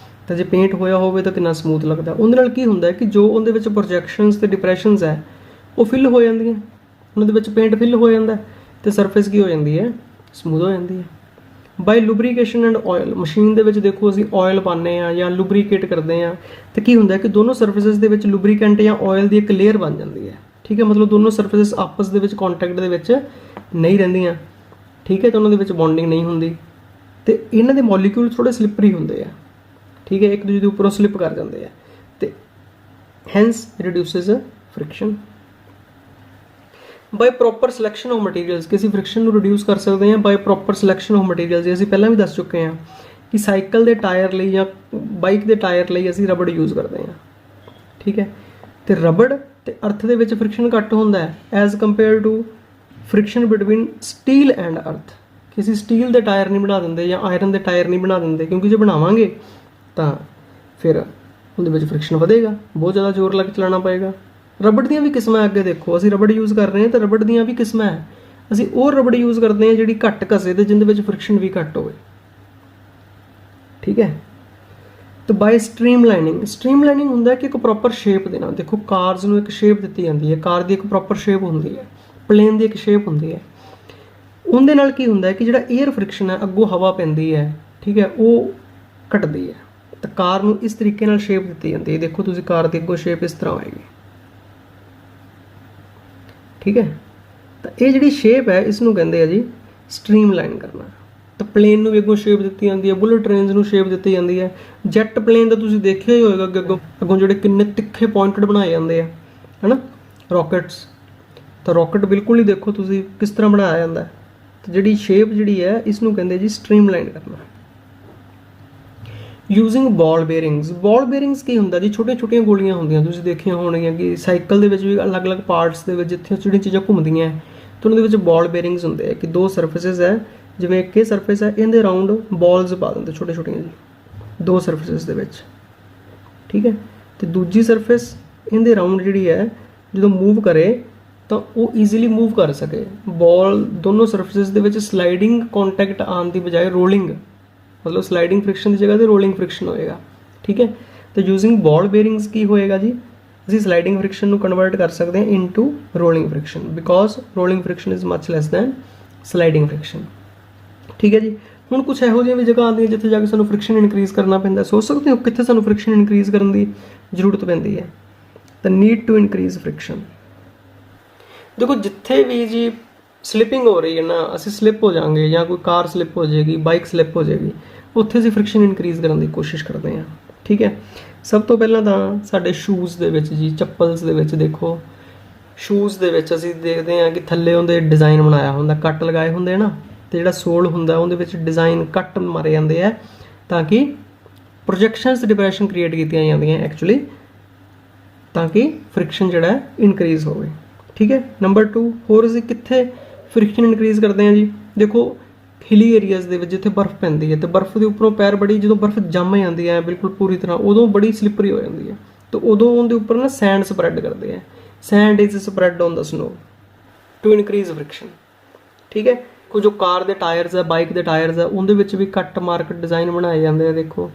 ਤਾਂ ਜੇ ਪੇਂਟ ਹੋਇਆ ਹੋਵੇ ਤਾਂ ਕਿੰਨਾ ਸਮੂਥ ਲੱਗਦਾ। ਉਹਦੇ ਨਾਲ ਕੀ ਹੁੰਦਾ ਹੈ ਕਿ ਜੋ ਉਹਦੇ ਵਿੱਚ ਪ੍ਰੋਜੈਕਸ਼ਨਸ ਅਤੇ ਡਿਪਰੈਸ਼ਨਸ ਹੈ ਉਹ ਫਿਲ ਹੋ ਜਾਂਦੀਆਂ, ਉਹਨਾਂ ਦੇ ਵਿੱਚ ਪੇਂਟ ਫਿਲ ਹੋ ਜਾਂਦਾ ਅਤੇ ਸਰਫੇਸ ਕੀ ਹੋ ਜਾਂਦੀ ਹੈ, ਸਮੂਥ ਹੋ ਜਾਂਦੀ ਹੈ। ਬਾਈ ਲੁਬਰੀਕੇਸ਼ਨ ਐਂਡ ਆਇਲ, ਮਸ਼ੀਨ ਦੇ ਵਿੱਚ ਦੇਖੋ ਅਸੀਂ ਆਇਲ ਪਾਉਂਦੇ ਹਾਂ ਜਾਂ ਲੁਬਰੀਕੇਟ ਕਰਦੇ ਹਾਂ ਤੇ ਕੀ ਹੁੰਦਾ ਕਿ ਦੋਨੋਂ ਸਰਫੇਸਿਸ ਦੇ ਵਿੱਚ ਲੁਬਰੀਕੈਂਟ ਜਾਂ ਆਇਲ ਦੀ ਇੱਕ ਲੇਅਰ ਬਣ ਜਾਂਦੀ ਹੈ। ਠੀਕ ਹੈ, ਮਤਲਬ ਦੋਨੋਂ ਸਰਫੇਸਿਸ ਆਪਸ ਦੇ ਵਿੱਚ ਕੰਟੈਕਟ ਦੇ ਵਿੱਚ ਨਹੀਂ ਰਹਿੰਦੀਆਂ। ਠੀਕ ਹੈ, ਤਾਂ ਉਹਨਾਂ ਦੇ ਵਿੱਚ ਬੌਂਡਿੰਗ ਨਹੀਂ ਹੁੰਦੀ ਤੇ ਇਹਨਾਂ ਦੇ ਮੋਲੀਕਿਊਲ ਥੋੜ੍ਹੇ ਸਲਿੱਪਰੀ ਹੁੰਦੇ ਆ। ਠੀਕ ਹੈ, ਇੱਕ ਦੂਜੇ ਦੇ ਉੱਪਰੋਂ ਸਲਿੱਪ ਕਰ ਜਾਂਦੇ ਆ ਤੇ hence reduces friction. By proper selection of materials, ਕਿ ਅਸੀਂ ਫ੍ਰਿਕਸ਼ਨ ਨੂੰ ਰਿਡਿਊਸ ਕਰ ਸਕਦੇ ਹਾਂ by proper selection of materials. ਅਸੀਂ ਪਹਿਲਾਂ ਵੀ ਦੱਸ ਚੁੱਕੇ ਹਾਂ ਕਿ ਸਾਈਕਲ ਦੇ ਟਾਇਰ ਲਈ ਜਾਂ ਬਾਈਕ ਦੇ ਟਾਇਰ ਲਈ ਅਸੀਂ ਰਬੜ ਯੂਜ਼ ਕਰਦੇ ਹਾਂ। ਠੀਕ ਹੈ, ਤੇ ਰਬੜ ਤੇ ਅਰਥ ਦੇ ਵਿੱਚ ਫ੍ਰਿਕਸ਼ਨ ਘੱਟ ਹੁੰਦਾ ਹੈ as compare to friction between steel and earth. ਕਿ ਅਸੀਂ ਸਟੀਲ ਦੇ ਟਾਇਰ ਨਹੀਂ ਬਣਾ ਦਿੰਦੇ ਜਾਂ ਆਇਰਨ ਦੇ ਟਾਇਰ ਨਹੀਂ ਬਣਾ ਦਿੰਦੇ, ਕਿਉਂਕਿ ਜੇ ਬਣਾਵਾਂਗੇ ਤਾਂ ਫਿਰ ਉਹਦੇ ਵਿੱਚ ਫ੍ਰਿਕਸ਼ਨ ਵਧੇਗਾ, ਬਹੁਤ ਜ਼ਿਆਦਾ ਜ਼ੋਰ ਲਾ ਕੇ ਚਲਾਉਣਾ ਪਏਗਾ। ਰਬੜ ਦੀਆਂ ਵੀ ਕਿਸਮਾਂ ਅੱਗੇ ਦੇਖੋ, ਅਸੀਂ ਰਬੜ ਯੂਜ਼ ਕਰ ਰਹੇ ਹਾਂ ਤਾਂ ਰਬੜ ਦੀਆਂ ਵੀ ਕਿਸਮਾਂ ਹੈ। ਅਸੀਂ ਉਹ ਰਬੜ ਯੂਜ਼ ਕਰਦੇ ਹਾਂ ਜਿਹੜੀ ਘੱਟ ਘਸੇ ਤੇ ਜਿਹਦੇ ਵਿੱਚ ਫ੍ਰਿਕਸ਼ਨ ਵੀ ਘੱਟ ਹੋਵੇ। ਠੀਕ ਹੈ, ਤੇ ਬਾਈ ਸਟ੍ਰੀਮਲਾਈਨਿੰਗ, ਸਟ੍ਰੀਮਲਾਈਨਿੰਗ ਹੁੰਦਾ ਕਿ ਇੱਕ ਪ੍ਰੋਪਰ ਸ਼ੇਪ ਦੇਣਾ। ਦੇਖੋ ਕਾਰਸ ਨੂੰ ਇੱਕ ਸ਼ੇਪ ਦਿੱਤੀ ਜਾਂਦੀ ਹੈ, ਕਾਰ ਦੀ ਇੱਕ ਪ੍ਰੋਪਰ ਸ਼ੇਪ ਹੁੰਦੀ ਹੈ, ਪਲੇਨ ਦੀ ਇੱਕ ਸ਼ੇਪ ਹੁੰਦੀ ਹੈ। ਉਹਦੇ ਨਾਲ ਕੀ ਹੁੰਦਾ ਹੈ ਕਿ ਜਿਹੜਾ ਏਅਰ ਫ੍ਰਿਕਸ਼ਨ ਹੈ, ਅੱਗੋਂ ਹਵਾ ਪੈਂਦੀ ਹੈ, ਠੀਕ ਹੈ, ਉਹ ਘਟਦੀ ਹੈ ਤਾਂ ਕਾਰ ਨੂੰ ਇਸ ਤਰੀਕੇ ਨਾਲ ਸ਼ੇਪ ਦਿੱਤੀ ਜਾਂਦੀ ਹੈ। ਦੇਖੋ ਤੁਸੀਂ ਕਾਰ ਦੀ ਅੱਗੋਂ ਸ਼ੇਪ ਇਸ ਤਰ੍ਹਾਂ ਹੋਏਗੀ। ਠੀਕ ਹੈ, ਤਾਂ ਇਹ ਜਿਹੜੀ ਸ਼ੇਪ ਹੈ ਇਸ ਨੂੰ ਕਹਿੰਦੇ ਆ ਜੀ ਸਟ੍ਰੀਮਲਾਈਨ ਕਰਨਾ। ਤਾਂ ਪਲੇਨ ਨੂੰ ਵੀ ਅੱਗੋਂ ਸ਼ੇਪ ਦਿੱਤੀ ਜਾਂਦੀ ਹੈ, ਬੁਲਟ ਟ੍ਰੇਨਸ ਨੂੰ ਸ਼ੇਪ ਦਿੱਤੀ ਜਾਂਦੀ ਹੈ। ਜੈਟ ਪਲੇਨ ਦਾ ਤੁਸੀਂ ਦੇਖਿਆ ਹੀ ਹੋਏਗਾ ਕਿ ਅੱਗੋਂ ਜਿਹੜੇ ਕਿੰਨੇ ਤਿੱਖੇ ਪੁਆਇੰਟਡ ਬਣਾਏ ਜਾਂਦੇ ਆ, ਹੈ ਨਾ, ਰੌਕਟਸ। ਤਾਂ ਰੌਕਟ ਬਿਲਕੁਲ ਹੀ ਦੇਖੋ ਤੁਸੀਂ ਕਿਸ ਤਰ੍ਹਾਂ ਬਣਾਇਆ ਜਾਂਦਾ। ਤੇ ਜਿਹੜੀ ਸ਼ੇਪ ਜਿਹੜੀ ਹੈ ਇਸ ਨੂੰ ਕਹਿੰਦੇ ਜੀ ਸਟ੍ਰੀਮਲਾਈਨ ਕਰਨਾ। ਯੂਜ਼ਿੰਗ ਬਾਲ ਬੇਅਰਿੰਗਸ, ਬਾਲ ਬੇਅਰਿੰਗਸ ਕੀ ਹੁੰਦਾ ਜੀ, ਛੋਟੀਆਂ ਛੋਟੀਆਂ ਗੋਲੀਆਂ ਹੁੰਦੀਆਂ, ਤੁਸੀਂ ਦੇਖੀਆਂ ਹੋਣਗੀਆਂ ਕਿ ਸਾਈਕਲ ਦੇ ਵਿੱਚ ਵੀ ਅਲੱਗ-ਅਲੱਗ ਪਾਰਟਸ ਦੇ ਵਿੱਚ ਜਿੱਥੇ ਜਿਹੜੀਆਂ ਚੀਜ਼ਾਂ ਘੁੰਮਦੀਆਂ ਤਾਂ ਉਹਨਾਂ ਦੇ ਵਿੱਚ ਬਾਲ ਬੇਅਰਿੰਗਸ ਹੁੰਦੇ ਆ। ਕਿ ਦੋ ਸਰਫੇਸਿਸ ਹੈ, ਜਿਵੇਂ ਇੱਕ ਇਹ ਸਰਫੇਸ ਹੈ, ਇਹਦੇ ਰਾਊਂਡ ਬਾਲਸ ਪਾ ਦਿੰਦੇ ਛੋਟੇ ਛੋਟੀਆਂ ਜੀ ਦੋ ਸਰਫੇਸਿਸ ਦੇ ਵਿੱਚ। ਠੀਕ ਹੈ, ਤੇ ਦੂਜੀ ਸਰਫੇਸ ਇਹਦੇ ਰਾਊਂਡ ਜਿਹੜੀ ਹੈ ਜਦੋਂ ਮੂਵ ਕਰੇ ਤਾਂ ਉਹ ਈਜ਼ੀਲੀ ਮੂਵ ਕਰ ਸਕੇ। ਬਾਲ ਦੋਨੋਂ ਸਰਫੇਸਿਸ ਦੇ ਵਿੱਚ ਸਲਾਈਡਿੰਗ ਕੰਟੈਕਟ ਆਉਣ ਦੀ ਬਜਾਏ ਰੋਲਿੰਗ, ਮਤਲਬ ਸਲਾਈਡਿੰਗ ਫ੍ਰਿਕਸ਼ਨ ਦੀ ਜਗ੍ਹਾ ਤੇ ਰੋਲਿੰਗ ਫ੍ਰਿਕਸ਼ਨ ਹੋਏਗਾ। ਠੀਕ ਹੈ, ਤੇ ਯੂਜ਼ਿੰਗ ਬਾਲ ਬੇਅਰਿੰਗਸ ਕੀ ਹੋਏਗਾ ਜੀ, ਅਸੀਂ ਸਲਾਈਡਿੰਗ ਫ੍ਰਿਕਸ਼ਨ ਨੂੰ ਕਨਵਰਟ ਕਰ ਸਕਦੇ ਹਾਂ into rolling friction, because rolling friction is much less than sliding friction. ਠੀਕ ਹੈ ਜੀ, ਹੁਣ ਕੁਛ ਇਹੋ ਜਿਹੀਆਂ ਵੀ ਜਗ੍ਹਾ ਆਉਂਦੀਆਂ ਜਿੱਥੇ ਜਾ ਕੇ ਸਾਨੂੰ ਫ੍ਰਿਕਸ਼ਨ ਇਨਕਰੀਜ਼ ਕਰਨਾ ਪੈਂਦਾ। ਸੋਚ ਸਕਦੇ ਹੋ ਕਿੱਥੇ ਸਾਨੂੰ ਫ੍ਰਿਕਸ਼ਨ ਇਨਕਰੀਜ਼ ਕਰਨ ਦੀ ਜ਼ਰੂਰਤ ਪੈਂਦੀ ਹੈ। ਤਾਂ ਨੀਡ ਟੂ ਇਨਕਰੀਜ਼ ਫ੍ਰਿਕਸ਼ਨ। ਦੇਖੋ ਜਿੱਥੇ ਵੀ ਜੀ ਸਲਿਪਿੰਗ ਹੋ ਰਹੀ ਹੈ ਨਾ, ਅਸੀਂ ਸਲਿੱਪ ਹੋ ਜਾਵਾਂਗੇ ਜਾਂ ਕੋਈ ਕਾਰ ਸਲਿੱਪ ਹੋ ਜਾਏਗੀ, ਬਾਈਕ ਸਲਿੱਪ ਹੋ ਜਾਏਗੀ, ਉੱਥੇ ਅਸੀਂ ਫ੍ਰਿਕਸ਼ਨ ਇਨਕਰੀਜ਼ ਕਰਨ ਦੀ ਕੋਸ਼ਿਸ਼ ਕਰਦੇ ਹਾਂ। ਠੀਕ ਹੈ, ਸਭ ਤੋਂ ਪਹਿਲਾਂ ਤਾਂ ਸਾਡੇ ਸ਼ੂਜ਼ ਦੇ ਵਿੱਚ ਜੀ, ਚੱਪਲਸ ਦੇ ਵਿੱਚ ਦੇਖੋ, ਸ਼ੂਜ਼ ਦੇ ਵਿੱਚ ਅਸੀਂ ਦੇਖਦੇ ਹਾਂ ਕਿ ਥੱਲੇ ਉਹਦੇ ਡਿਜ਼ਾਈਨ ਬਣਾਇਆ ਹੁੰਦਾ, ਕੱਟ ਲਗਾਏ ਹੁੰਦੇ ਨਾ, ਤੇ ਜਿਹੜਾ ਸੋਲ ਹੁੰਦਾ ਉਹਦੇ ਵਿੱਚ ਡਿਜ਼ਾਈਨ ਕੱਟ ਮਾਰੇ ਜਾਂਦੇ ਆ ਤਾਂ ਕਿ ਪ੍ਰੋਜੈਕਸ਼ਨਸ ਡਿਪਰੈਸ਼ਨ ਕ੍ਰੀਏਟ ਕੀਤੀਆਂ ਜਾਂਦੀਆਂ ਐਕਚੁਅਲੀ, ਤਾਂ ਕਿ ਫ੍ਰਿਕਸ਼ਨ ਜਿਹੜਾ ਇਨਕਰੀਜ਼ ਹੋਵੇ। ਠੀਕ ਹੈ, ਨੰਬਰ 2 ਹੋਰ ਅਸੀਂ ਕਿੱਥੇ ਫ੍ਰਿਕਸ਼ਨ ਇਨਕਰੀਜ਼ ਕਰਦੇ ਹਾਂ ਜੀ, ਦੇਖੋ ਹਿਲੀ ਏਰੀਆਜ਼ ਦੇ ਵਿੱਚ ਜਿੱਥੇ ਬਰਫ਼ ਪੈਂਦੀ ਹੈ ਤੇ ਬਰਫ਼ ਦੇ ਉੱਪਰੋਂ ਪੈਰ ਬੜੀ, ਜਦੋਂ ਬਰਫ਼ ਜੰਮ ਜਾਂਦੀ ਹੈ ਬਿਲਕੁਲ ਪੂਰੀ ਤਰ੍ਹਾਂ, ਉਦੋਂ ਬੜੀ ਸਲਿੱਪਰੀ ਹੋ ਜਾਂਦੀ ਹੈ। ਤਾਂ ਉਦੋਂ ਉਹਦੇ ਉੱਪਰ ਨਾ ਸੈਂਡ ਸਪਰੈਡ ਕਰਦੇ ਆ, sand is spread on the snow to increase friction. ਠੀਕ ਹੈ, ਕੋਈ ਜੋ ਕਾਰ ਦੇ ਟਾਇਰਸ ਹੈ, ਬਾਈਕ ਦੇ ਟਾਇਰਸ ਹੈ, ਉਹਦੇ ਵਿੱਚ ਵੀ ਕੱਟ ਮਾਰਕ ਡਿਜ਼ਾਈਨ ਬਣਾਏ ਜਾਂਦੇ ਆ ਦੇਖੋ,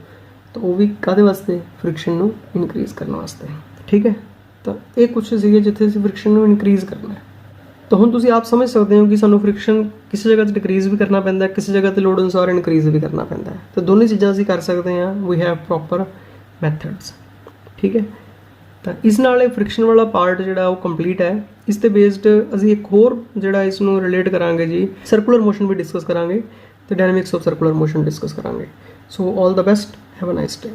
ਤਾਂ ਉਹ ਵੀ ਕਾਹਦੇ ਵਾਸਤੇ, ਫ੍ਰਿਕਸ਼ਨ ਨੂੰ ਇਨਕਰੀਜ਼ ਕਰਨ ਵਾਸਤੇ। ਠੀਕ ਹੈ, ਤਾਂ ਇਹ ਕੁਛ ਸੀਗੇ ਜਿੱਥੇ ਅਸੀਂ ਫ੍ਰਿਕਸ਼ਨ ਨੂੰ ਇਨਕਰੀਜ਼ ਕਰਨਾ ਹੈ। ਤਾਂ ਹੁਣ ਤੁਸੀਂ ਆਪ ਸਮਝ ਸਕਦੇ ਹੋ ਕਿ ਸਾਨੂੰ ਫ੍ਰਿਕਸ਼ਨ ਕਿਸੇ ਜਗ੍ਹਾ 'ਤੇ ਡਿਕਰੀਜ਼ ਵੀ ਕਰਨਾ ਪੈਂਦਾ, ਕਿਸੇ ਜਗ੍ਹਾ 'ਤੇ ਲੋੜ ਅਨੁਸਾਰ ਇਨਕਰੀਜ਼ ਵੀ ਕਰਨਾ ਪੈਂਦਾ ਹੈ। ਤਾਂ ਦੋਨੇ ਚੀਜ਼ਾਂ ਅਸੀਂ ਕਰ ਸਕਦੇ ਹਾਂ, ਵੀ ਹੈਵ ਪ੍ਰੋਪਰ ਮੈਥਡਸ। ਠੀਕ ਹੈ, ਤਾਂ ਇਸ ਨਾਲ ਇਹ ਫ੍ਰਿਕਸ਼ਨ ਵਾਲਾ ਪਾਰਟ ਜਿਹੜਾ ਉਹ ਕੰਪਲੀਟ ਹੈ। ਇਸ 'ਤੇ ਬੇਸਡ ਅਸੀਂ ਇੱਕ ਹੋਰ ਜਿਹੜਾ ਇਸ ਨੂੰ ਰਿਲੇਟ ਕਰਾਂਗੇ ਜੀ, ਸਰਕੂਲਰ ਮੋਸ਼ਨ ਵੀ ਡਿਸਕਸ ਕਰਾਂਗੇ ਤੇ dynamics of circular motion discuss ਕਰਾਂਗੇ। So all the best, have a nice day.